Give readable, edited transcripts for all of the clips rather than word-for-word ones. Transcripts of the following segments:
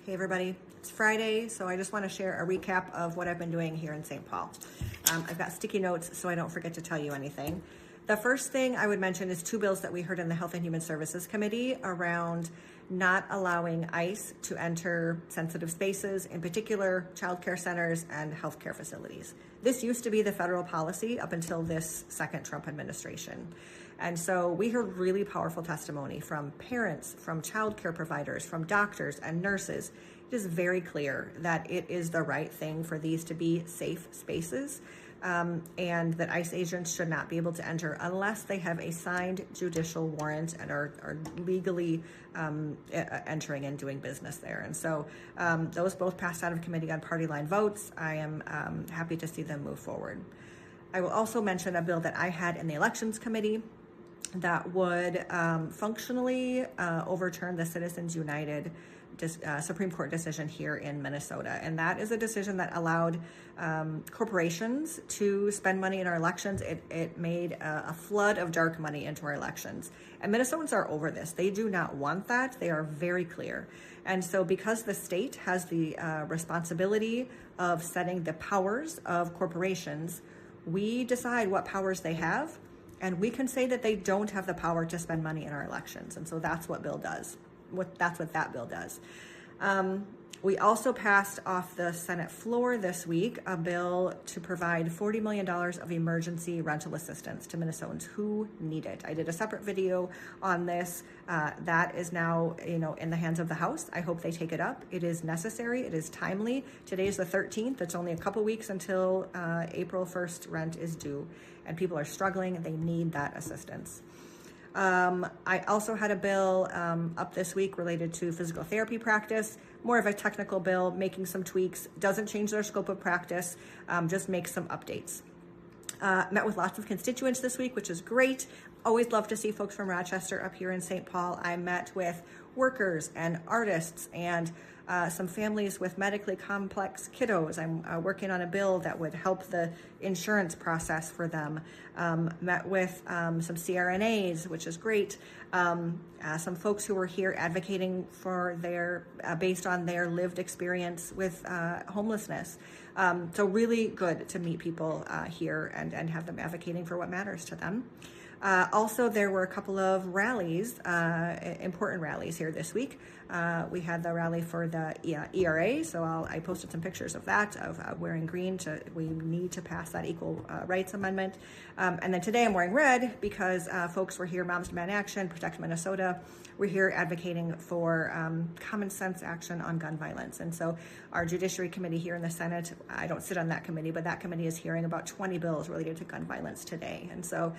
Hey everybody, it's Friday, so I just want to share a recap of what I've been doing here in St. Paul. I've got sticky notes so I don't forget to tell you anything. The first thing I would mention is two bills that we heard in the Health and Human Services Committee around not allowing ICE to enter sensitive spaces, in particular childcare centers and healthcare facilities. This used to be the federal policy up until this second Trump administration. And so we heard really powerful testimony from parents, from childcare providers, from doctors and nurses. It is very clear that it is the right thing for these to be safe spaces, and that ICE agents should not be able to enter unless they have a signed judicial warrant and are legally entering and doing business there. And so those both passed out of committee on party line votes. I am happy to see them move forward. I will also mention a bill that I had in the Elections Committee that would functionally overturn the Citizens United Supreme Court decision here in Minnesota. And that is a decision that allowed corporations to spend money in our elections. It made a flood of dark money into our elections. And Minnesotans are over this. They do not want that. They are very clear. And so because the state has the responsibility of setting the powers of corporations, we decide what powers they have. And we can say that they don't have the power to spend money in our elections. And so that's what bill does. That's what that bill does. We also passed off the Senate floor this week a bill to provide $40 million of emergency rental assistance to Minnesotans who need it. I did a separate video on this. That is now, in the hands of the House. I hope they take it up. It is necessary. It is timely. Today is the 13th. It's only a couple weeks until April 1st rent is due, and people are struggling. They need that assistance. I also had a bill up this week related to physical therapy practice, more of a technical bill, making some tweaks, doesn't change their scope of practice, just makes some updates. Met with lots of constituents this week, which is great. Always love to see folks from Rochester up here in St. Paul. I met with workers and artists and some families with medically complex kiddos. I'm working on a bill that would help the insurance process for them. Met with some CRNAs, which is great. Some folks who were here advocating for based on their lived experience with homelessness. So really good to meet people here and have them advocating for what matters to them. Also, there were a couple of rallies, important rallies here this week. We had the rally for the ERA, so I posted some pictures of that, of wearing green. We need to pass that Equal Rights Amendment. And then today I'm wearing red because folks were here, Moms Demand Action, Protect Minnesota. We're here advocating for common sense action on gun violence. And so our Judiciary Committee here in the Senate, I don't sit on that committee, but that committee is hearing about 20 bills related to gun violence today. And so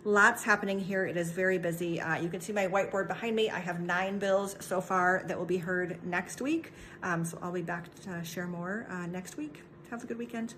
lots happening here. It is very busy. You can see my whiteboard behind me. I have 9 bills so far that will be heard next week. So I'll be back to share more next week. Have a good weekend.